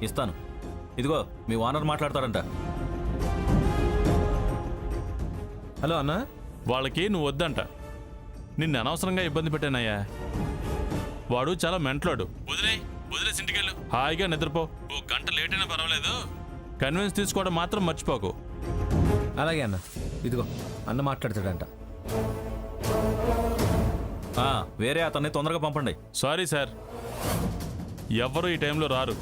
ఇస్తాను. ఇదిగో మీ owner మాట్లాడతాడంట. Hello అన్నా. వాళ్ళకి నువ్వు వద్దంట. నిన్ను అనవసరంగా ఇబ్బంది పెట్టానయ్యా. వాడు చాలా మెంటలాడు. వదిలేసి ఇంటికెళ్ళు, హాయిగా నిద్రపో. ఓ గంట లేట్ అయినా పర్వాలేదు, కన్విన్స్ తీసుకోవడం మాత్రం మర్చిపోకు. అలాగే అన్న. ఇదిగో అన్న మాట్లాడతాడంట. వేరే అతన్ని తొందరగా పంపండి. సారీ సార్, ఎవ్వరూ ఈ టైంలో రారు.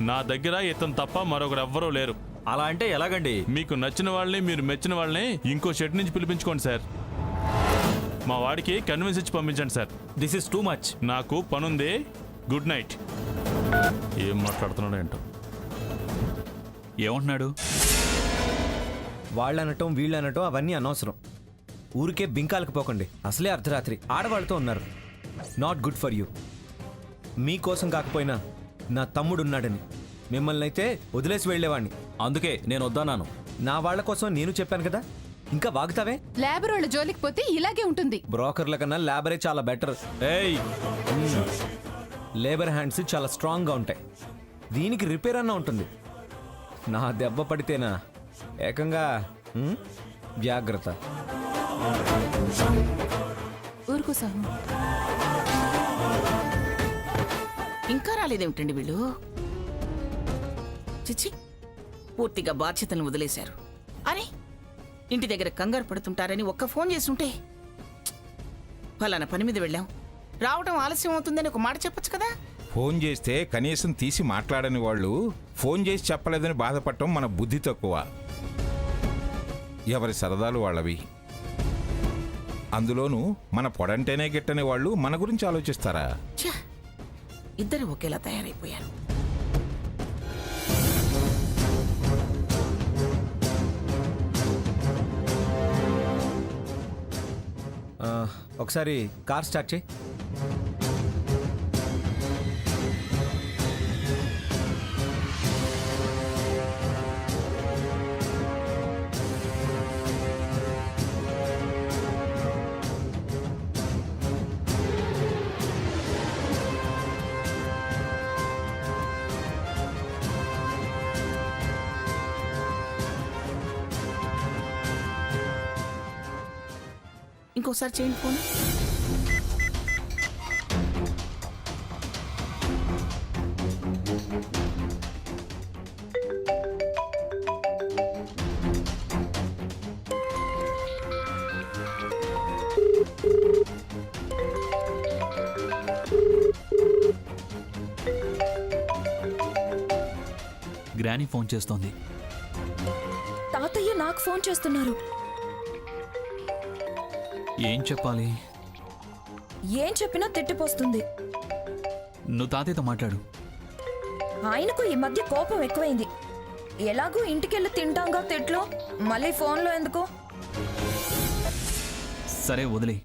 నా దగ్గర ఇతను తప్ప మరొకరు ఎవ్వరూ లేరు. అలా అంటే ఎలాగండి? మీకు నచ్చిన వాళ్ళని, మీరు మెచ్చిన వాళ్ళని ఇంకో షెడ్ నుంచి పిలిపించుకోండి సార్. మా వాడికి కన్విన్స్ ఇచ్చి పంపించండి sir. This is too much. నాకు పనుంది. Good night. ఏం మాట్లాడుతున్నాడు ఏంటో. ఏమంటున్నాడు? వాళ్ళనటం వీళ్ళనటం అవన్నీ అనవసరం. ఊరికే బింకాలకు పోకండి. అసలే అర్ధరాత్రి ఆడవాళ్ళతో ఉన్నారు. Not good for you. మీకోసం కాకపోయినా నా తమ్ముడున్నాడని మిమ్మల్ని అయితే వదిలేసి వెళ్ళేవాడిని. అందుకే నేను వద్దన్నాను. నా వాళ్ళ కోసం నేను చెప్పాను కదా, ఇంకా వాగుతావే? లేబర్ వాళ్ళ జోలికి పోతే ఇలాగే ఉంటుంది. బ్రోకర్ల కన్నా లేబరే చాలా బెటర్. ఏయ్, లేబర్ హ్యాండ్స్ చాలా స్ట్రాంగ్గా ఉంటాయి. దీనికి రిపేర్ అన్న ఉంటుంది. నా దెబ్బ పడితేనా ఏకంగా జాగ్రత్త. ఊరుకో సాహు. ఇంకా రాలేదేమిటండి వీళ్ళు? చిచ్చి, పూర్తిగా బాధ్యతలను వదిలేశారు. అరే, ఇంటి దగ్గర కంగారు పడుతుంటారని ఒక్క ఫోన్ చేస్తుంటే, ఫలానా పని మీద వెళ్ళాం, రావటం ఆలస్యం అవుతుందని ఒక మాట చెప్పొచ్చు కదా. ఫోన్ చేస్తే కనీసం తీసి మాట్లాడని వాళ్ళు ఫోన్ చేసి చెప్పలేదని బాధపడటం మన బుద్ధి తక్కువ. ఎవరి సరదాలు వాళ్ళవి. అందులోనూ మన పొడంటేనే గిట్టని వాళ్ళు మన గురించి ఆలోచిస్తారా? ఛ, ఇద్దరు ఒకేలా తయారైపోయారు. ఒకసారి కార్ స్టార్ట్ చేయి. ఇంకోసారి చేయండి ఫోన్. గ్రానీ ఫోన్ చేస్తోంది. తాతయ్య నాకు ఫోన్ చేస్తున్నారు. ఏం చెప్పాలి? ఏం చెప్పినా తిట్టిపోస్తుంది. నువ్వు తాతయ్యతో మాట్లాడు. ఆయనకు ఈ మధ్య కోపం ఎక్కువైంది. ఎలాగూ ఇంటికెళ్ళి తింటాంగా తిట్లు, మళ్ళీ ఫోన్లో ఎందుకు? సరే వదిలే.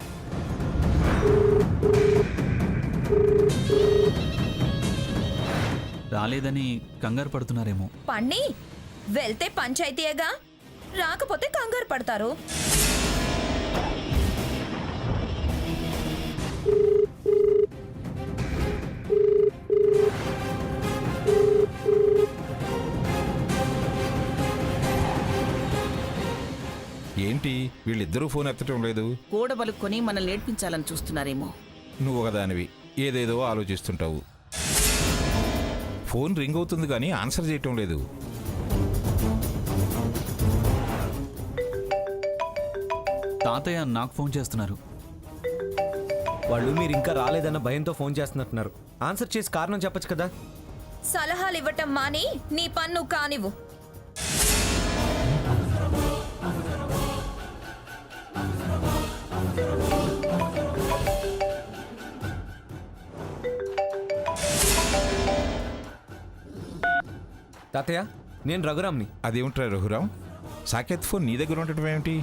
రాలేదని కంగారు పడుతున్నారేమో. పన్ని వెళ్తే పంచాయతీయేగా, రాకపోతే కంగారు పడతారు. ఏంటి వీళ్ళిద్దరూ ఫోన్ ఎత్తటం లేదు? కూడబలుక్కొని మనల్ని నేర్పించాలని చూస్తున్నారేమో. నువ్వు ఒకదానివి ఏదేదో ఆలోచిస్తుంటావు. ఫోన్ రింగ్ అవుతుంది కానీ ఆన్సర్ చేయటం లేదు. తాతయ్య నాకు ఫోన్ చేస్తున్నారు. వాళ్ళు మీరు ఇంకా రాలేదన్న భయంతో ఫోన్ చేస్తున్నట్టున్నారు. ఆన్సర్ చేసి కారణం చెప్పచ్చు కదా. సలహాలు ఇవ్వటం మాని నీ పన్ను కానివ్వు. తాతయ్య, నేను రఘురామ్ని. అదేమిట్రా రఘురాం, సాకేత్ ఫోన్ నీ దగ్గర ఉండటం ఏమిటి?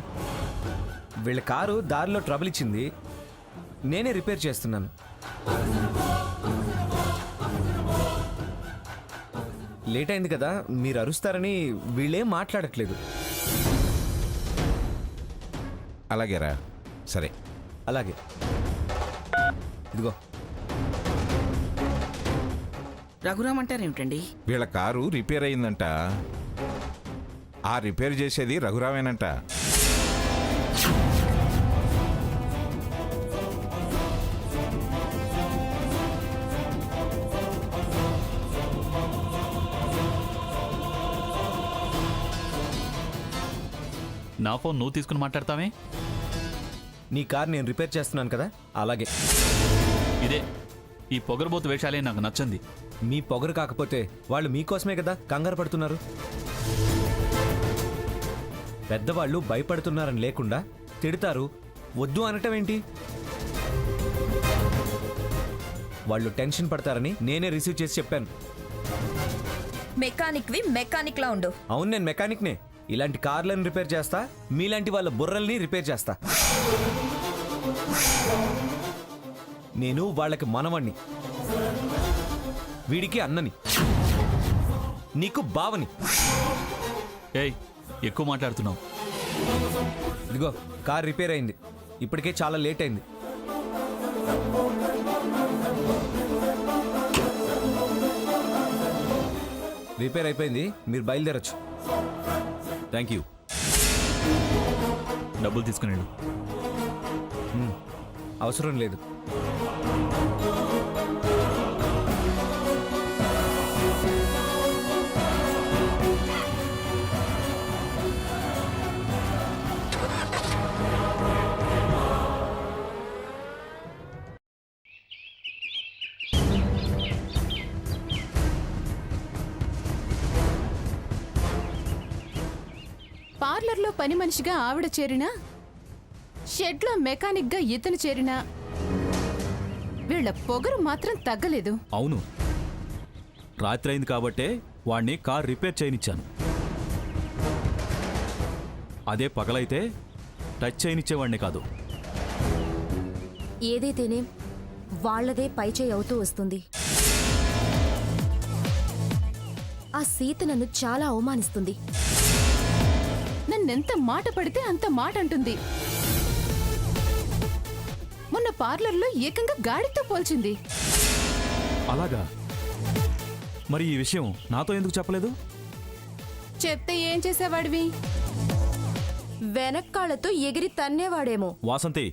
వీళ్ళ కారు దారిలో ట్రబుల్ ఇచ్చింది, నేనే రిపేర్ చేస్తున్నాను. లేట్ అయింది కదా, మీరు అరుస్తారని వీళ్ళేం మాట్లాడట్లేదు. అలాగేరా, సరే. అలాగే, ఇదిగో రఘురామ్ అంటారేమిటండి? వీళ్ళ కారు రిపేర్ అయిందంట. ఆ రిపేర్ చేసేది రఘురామేనంట. నా ఫోన్ నువ్వు తీసుకుని మాట్లాడతావే? నీ కార్ నేను రిపేర్ చేస్తున్నాను కదా, అలాగే. ఇదే ఈ పొగరబోతు వేషాలే నాకు నచ్చింది. మీ పొగరు కాకపోతే వాళ్ళు మీకోసమే కదా కంగారు పడుతున్నారు. పెద్దవాళ్ళు భయపడుతున్నారని లేకుండా తిడతారు, వద్దు అనటం ఏంటి? వాళ్ళు టెన్షన్ పడతారని నేనే రిసీవ్ చేసి చెప్పాను. మెకానిక్వి మెకానిక్లా ఉండు. అవును, నేను మెకానిక్నే. ఇలాంటి కార్లను రిపేర్ చేస్తా, మీలాంటి వాళ్ళ బుర్రల్ని రిపేర్ చేస్తా. నేను వాళ్ళకి మనవణ్ణి, వీడికి అన్నని, నీకు బావని. ఏయ్, ఎక్కువ మాట్లాడుతున్నావు. ఇదిగో కార్ రిపేర్ అయింది, ఇప్పటికే చాలా లేట్ అయింది. రిపేర్ అయిపోయింది, మీరు బయలుదేరచ్చు. Thank you. డబ్బులు తీసుకుని వెళ్ళు. అవసరం లేదు. పార్లర్లో పని మనిషిగా ఆవిడ చేరినా, షెడ్లో మెకానిక్గా ఇతను చేరినా వీళ్ళ పొగరు మాత్రం తగ్గలేదు. అవును, రాత్రి అయింది కాబట్టే వాణ్ణి కార్ రిపేర్ చేయనిచ్చాను. అదే పగలైతే టచ్ చేయనిచ్చేవాడిని కాదు. ఏదైతేనే వాళ్లదే పైచేయి అవుతూ వస్తుంది. ఆ సీత నన్ను చాలా అవమానిస్తుంది. నన్నెంత మాట పడితే అంత మాట అంటుంది. మొన్న పార్లర్లో ఏకంగా గాడితో పోల్చింది. అలాగా? మరి ఈ విషయం నాతో ఎందుకు చెప్పలేదు? చెప్తే ఏం చేసేవాడివి? వెనక్కాళ్లతో ఎగిరి తన్నేవాడేమో. వాసంతి,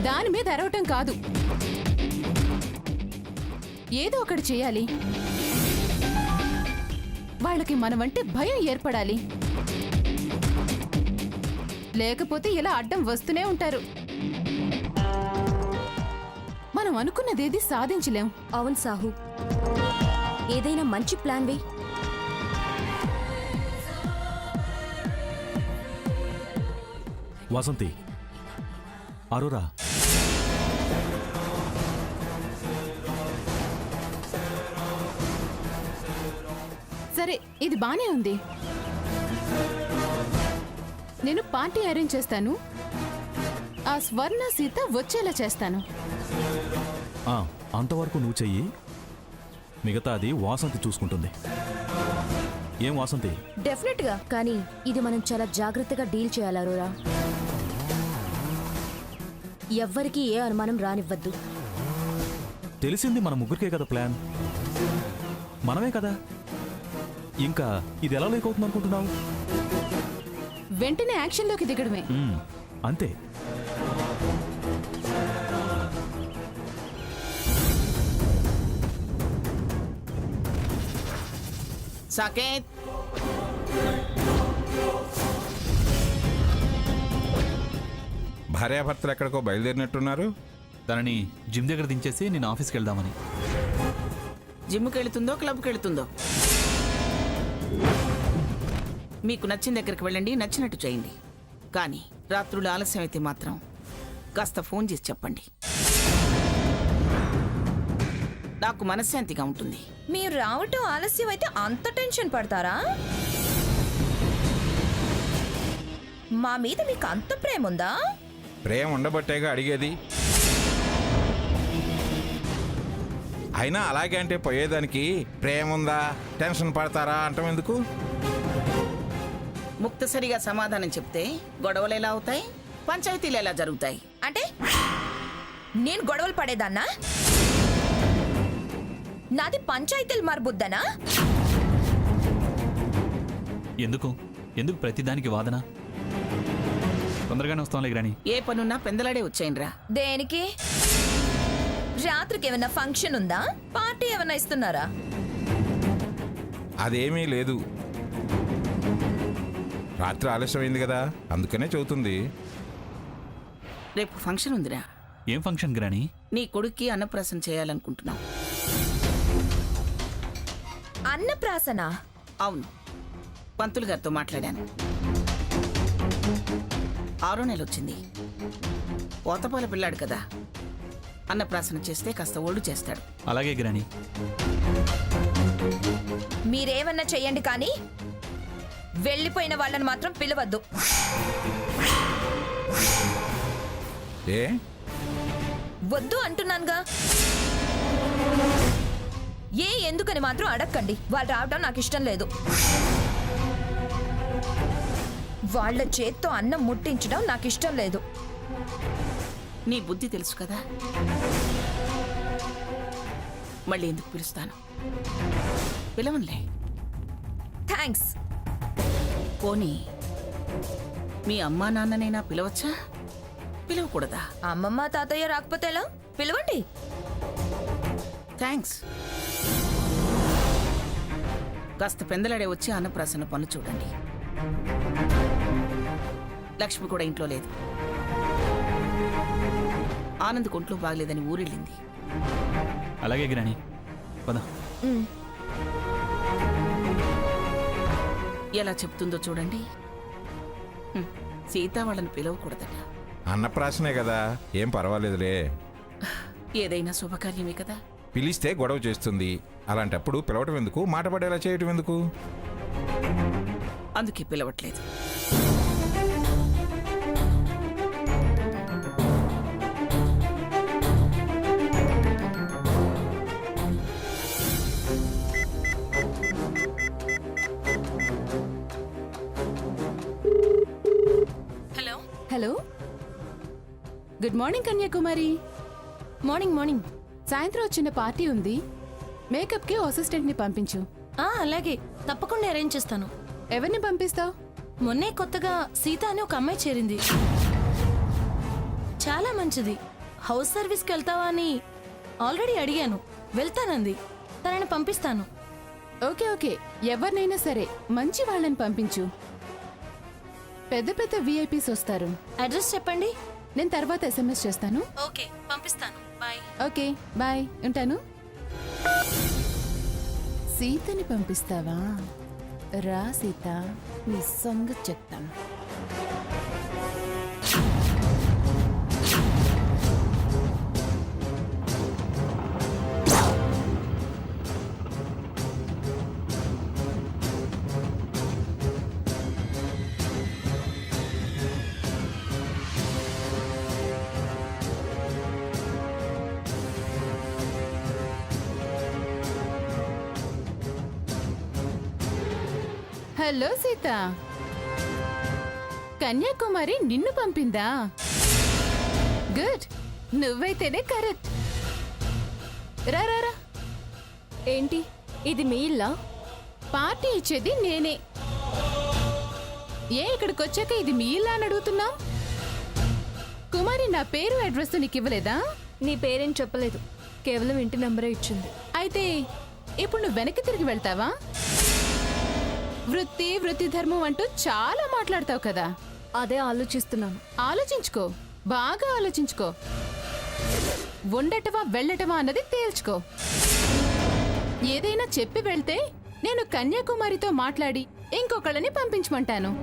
దాని మీద అరవటం కాదు, ఏదో ఒకటి చేయాలి. వాళ్ళకి మనమంటే భయం ఏర్పడాలి. లేకపోతే ఇలా అడ్డం వస్తూనే ఉంటారు. మనం అనుకున్నదేది సాధించలేం. అవును సాహు, ఏదైనా మంచి ప్లాన్ వే. వాసంతి, అరోరా, సరే, ఇది బానే ఉంది. నేను పార్టీ అరేంజ్ చేస్తాను. ఆ స్వర్ణ సీత వచ్చేలా చేస్తాను. అంతవరకు నువ్వు చెయ్యి, మిగతాది వాసంతి చూసుకుంటుంది. ఏం వాసంతి? డెఫినెట్ గా, కానీ ఇది మనం చాలా జాగ్రత్తగా డీల్ చేయాలి అరోరా. ఎవ్వరికీ ఏ అనుమానం రానివ్వద్దు. తెలిసింది మన ముగ్గురికే కదా ప్లాన్, మనమే కదా. ఇంకా ఇది ఎలా లేకవుతుంది అనుకుంటున్నావు? వెంటనే యాక్షన్లోకి దిగడమే. అంతే. సాకేత్, భార్యాభర్తలు ఎక్కడికో బయలుదేరినట్టున్నారు. తనని జిమ్ దగ్గర దించేసి నేను ఆఫీస్కి వెళ్దామని. జిమ్కి వెళుతుందో క్లబ్కి వెళుతుందో మీకు నచ్చిన దగ్గరికి వెళ్ళండి, నచ్చినట్టు చేయండి. కానీ రాత్రులు ఆలస్యం అయితే మాత్రం కాస్త ఫోన్ చేసి చెప్పండి. నాకు మనశ్శాంతిగా ఉంటుంది. మీరు రావటం ఆలస్యం అయితే అంత టెన్షన్ పడతారా? మా మీద మీకు అంత ప్రేమ ఉందా? ప్రేమ ఉండబట్టేగా అడిగేది. అయినా అలాగే అంటే పోయేదానికి ప్రేమ ఉందా, టెన్షన్ పడతారా అంటాం ఎందుకు? ముక్తసరిగా సమాధానం చెప్తే గొడవలు ఎలా అవుతాయి, పంచాయతీలు ఎలా జరుగుతాయి? అంటే నేను గొడవలు పడేదాన్నా? నాది పంచాయతీలు మార్బుద్దనా? ఎందుకు ఎందుకు ప్రతిదానికి వాదన? తొందరగానే వస్తాంలే గ్రాని. ఏ పనున్నా పెందలాడే వచ్చేయండిరా. దేనికి? రాత్రికి ఏమన్నా ఫంక్షన్ ఉందా? పార్టీ ఏమన్నా ఇస్తున్నారా? అదేమీ లేదు. రాత్రి ఆలస్యమైంది కదా, అందుకనే చదువుతుంది. రేపు ఫంక్షన్ ఉందిరా. ఏం ఫంక్షన్ గ్రాని? నీ కొడుక్కి అన్నప్రాసన చేయాలనుకుంటున్నాం. అన్నప్రాసన? అవును, పంతులు గారితో మాట్లాడాను. 6వ నెల వచ్చింది. పోతపాల పిల్లాడు కదా, అన్నప్రాసన చేస్తే కాస్త ఒళ్ళు చేస్తాడు. అలాగే గ్రాని. మీరేమన్నా చెయ్యండి కానీ వెళ్ళిపోయిన వాళ్ళని మాత్రం పిలవద్దు. ఏ వద్దు అంటున్నానుగా. ఎందుకని మాత్రం అడక్కండి. వాళ్ళు రావడం నాకు ఇష్టం లేదు. వాళ్ళ చేత్తో అన్నం ముట్టించడం నాకు ఇష్టం లేదు. నీ బుద్ధి తెలుసు కదా, మళ్ళీ ఎందుకు పిలుస్తాను? పిలవనులే. థ్యాంక్స్. పోనీ మీ అమ్మా నాన్ననైనా పిలవచ్చా? పిలవకూడదా? అమ్మమ్మ తాతయ్య రాకపోతే ఎలా? పిలవండి. థ్యాంక్స్. కాస్త పెందలాడే వచ్చి అన్నప్రాసన పనులు చూడండి. లక్ష్మి కూడా ఇంట్లో లేదు. ఆనంద్ ఒంట్లో బాగలేదని ఊరెళ్ళింది. అలాగే గ్రాని, పద. ఎలా చెప్తుందో చూడండి. సీత వాళ్ళని పిలవకూడదట. అన్నప్రాసనే కదా, ఏం పర్వాలేదులే. ఏదైనా శుభకార్యమే కదా. పిలిస్తే గొడవ చేస్తుంది. అలాంటప్పుడు పిలవటం ఎందుకు, మాట పడేలా చేయటం ఎందుకు? అందుకే పిలవట్లేదు. Hello hello, good morning Kanyakumari. Morning morning. సాయంత్రం చిన్న పార్టీ ఉంది. మేకప్కి అసిస్టెంట్ ని పంపించు. అలాగే, తప్పకుండా అరేంజ్ చేస్తాను. ఎవరిని పంపిస్తావు? మొన్నే కొత్తగా సీత అని ఒక అమ్మాయి చేరింది. చాలా మంచిది. హౌస్ సర్వీస్కి వెళ్తావా అని ఆల్రెడీ అడిగాను. వెళ్తానంది. తనని పంపిస్తాను. ఓకే ఓకే, ఎవరినైనా సరే మంచి వాళ్ళని పంపించు. పెద్ద పెద్ద విఐపీస్ వస్తారు. అడ్రస్ చెప్పండి. నేను తర్వాత SMS చేస్తాను. ఓకే, పంపిస్తాను. బాయ్. ఓకే బాయ్, ఉంటాను. సీతని పంపిస్తావా? రా సీత, నీ సంగతి చెప్తాను. హలో సీత, కన్యాకుమారి నిన్ను పంపిందా? Good, నువ్వైతేనే correct. రా రా రా. ఏంటి ఇది మీ ఇల్లా? పార్టీ ఇచ్చేది నేనే. ఏ ఇక్కడికి వచ్చాక ఇది మీ ఇల్లా అని అడుగుతున్నావు? కుమారి, నా పేరు అడ్రస్ నీకు ఇవ్వలేదా? నీ పేరేం చెప్పలేదు, కేవలం ఇంటి నంబరే ఇచ్చింది. అయితే ఇప్పుడు నువ్వు వెనక్కి తిరిగి వెళ్తావా? వృత్తి ధర్మం అంటూ చాలా మాట్లాడతావు కదా. అదే ఆలోచిస్తున్నాను. ఆలోచించుకో, బాగా ఆలోచించుకో. ఉండటమా వెళ్ళటమా అన్నది తేల్చుకో. ఏదైనా చెప్పి వెళ్తే నేను కన్యాకుమారితో మాట్లాడి ఇంకొకళ్ళని పంపించమంటాను.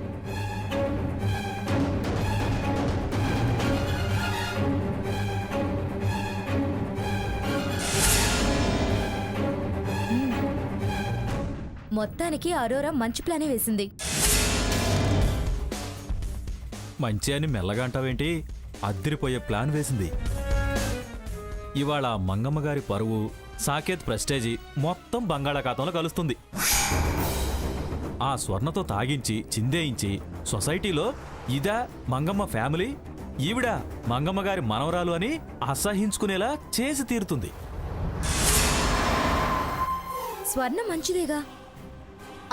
మొత్తానికి అరోరా మంచి ప్లానే వేసింది. మంచి అని మెల్లగా అంటావేంటి? అద్దిరిపోయే ప్లాన్ వేసింది. ఇవాళ మంగమ్మ గారి పరువు, సాకేత్ ప్రెస్టేజీ మొత్తం బంగాళాఖాతంలో కలుస్తుంది. ఆ స్వర్ణతో తాగించి చిందేయించి సొసైటీలో ఇదా మంగమ్మ ఫ్యామిలీ, ఈవిడ మంగమ్మ గారి మనవరాలు అని అసహించుకునేలా చేసి తీరుతుంది. స్వర్ణ మంచిదేగా.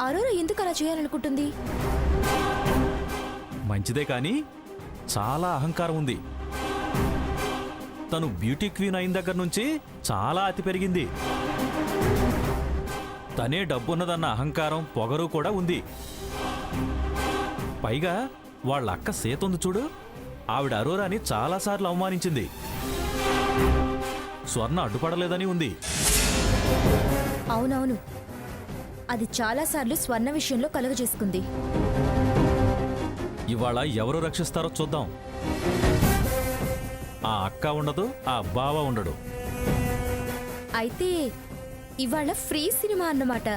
అరోరా ఎందుకు అలా చేయాలనుకుంటుంది? మంచిదే కానీ చాలా అహంకారం ఉంది. తను బ్యూటీ క్వీన్ అయిన దగ్గర నుంచి చాలా అతి పెరిగింది. తనే డబ్బున్నదన్న అహంకారం, పొగరు కూడా ఉంది. పైగా వాళ్ళ అక్క సీత ఉంది చూడు, ఆవిడ అరోరాని చాలాసార్లు అవమానించింది. స్వర్ణ అడ్డుపడలేదని ఉంది. అవునవును, అది చాలాసార్లు స్వర్ణ విషయంలో కలుగజేసుకుంది. ఇవాళ ఎవరు రక్షిస్తారో చూద్దాం. ఆ అక్క ఉండదు, ఆ బావ ఉండడు. అయితే ఇవాళ ఫ్రీ సినిమా అన్నమాట.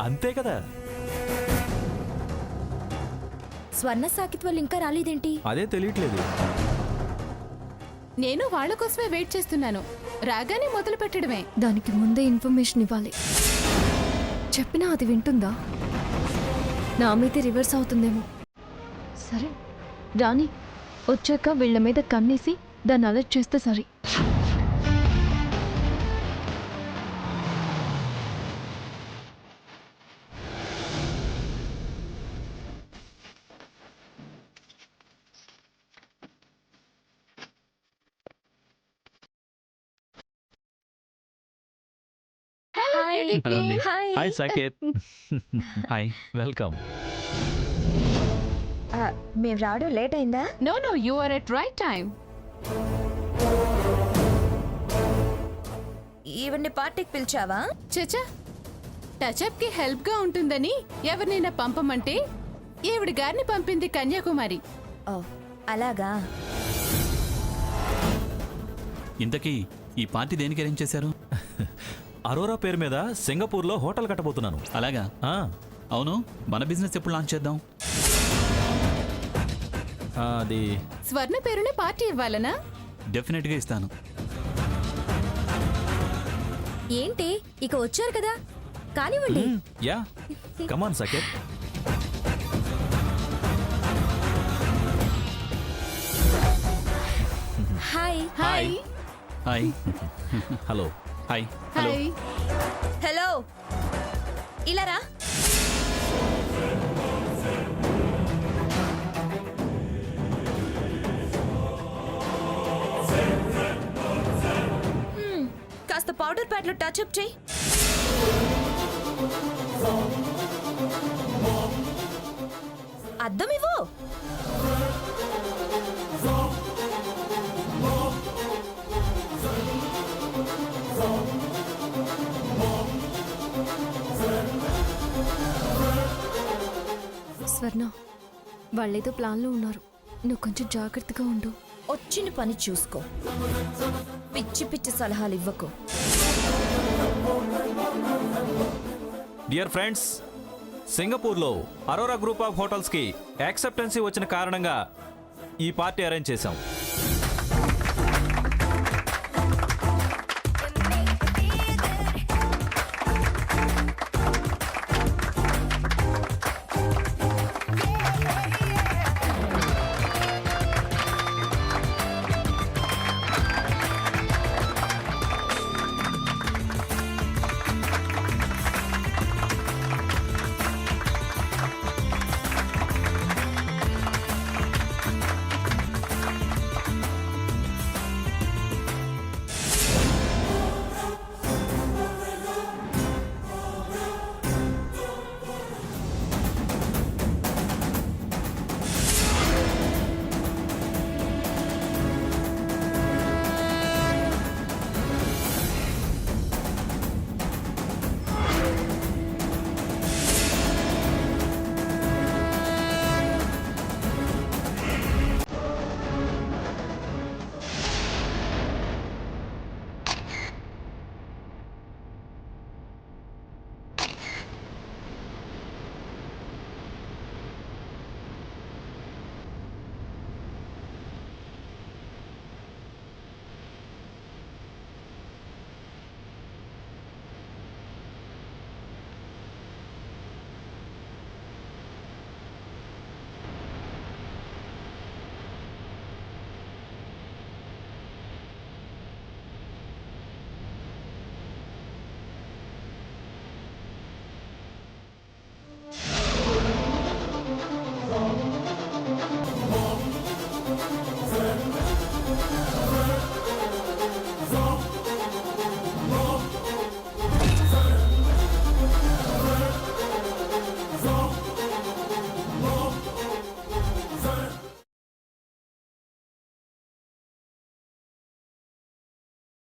అంతే కదా. స్వర్ణ సాకిత్ వాళ్ళు ఇంకా రాలేదేంటి? అదే తెలియట్లేదు. నేను వాళ్ళ కోసమే వెయిట్ చేస్తున్నాను. రాగానే మొదలు పెట్టడమే. దానికి ముందే ఇన్ఫర్మేషన్ ఇవ్వాలి. చెప్పినా అది వింటుందా? నా మీద రివర్స్ అవుతుందేమో. సరే రాణి వచ్చాక వీళ్ళ మీద కన్నేసి దాన్ని అలర్ట్ చేస్తే సరే. హాయ్ సాకేత్. Hi, welcome. మేము రావడం లేట్ అయిందా? No no, you are at right time. ఈవెన్ని పార్టీకి పిలిచావా? చచా, టచ్అప్ కి హెల్ప్ గా ఉంటుందని ఎవరినైనా పంపమంటే ఈవిడ గారిని పంపింది కన్యాకుమారి. ఓ అలాగా. ఇంతకీ ఈ పార్టీ దేనికి అరేంజ్ చేశారు? అరోరా పేరు మీద సింగపూర్లో హోటల్ కట్టబోతున్నాను. అలాగా? ఆ, అవును, మన బిజినెస్ ఎప్పుడు లాంచ్ చేద్దాం? అది స్వర్ణ పేరునే పార్టీ ఇవ్వాలనా? డెఫినెట్గా ఇస్తాను. ఏంటి ఇక వచ్చారు కదా, కానివ్వండి. Yeah, come on Saketh. Hi. Hi hi. Hello. Hi. Hello. Hi. Hello, ఇలా రా. కాస్త పౌడర్ ప్యాడ్లో టచ్అప్ చేయి. అద్దం ఇవ్వు. స్వర్ణ వాళ్ళేదో ప్లాన్లో ఉన్నారు. నువ్వు కొంచెం జాగ్రత్తగా ఉండు. వచ్చిన పని చూసుకో, పిచ్చి పిచ్చి సలహాలు ఇవ్వకు. డియర్ ఫ్రెండ్స్, సింగపూర్లో అరోరా గ్రూప్ ఆఫ్ హోటల్స్కి యాక్సెప్టెన్సీ వచ్చిన కారణంగా ఈ పార్టీ అరేంజ్ చేశాం.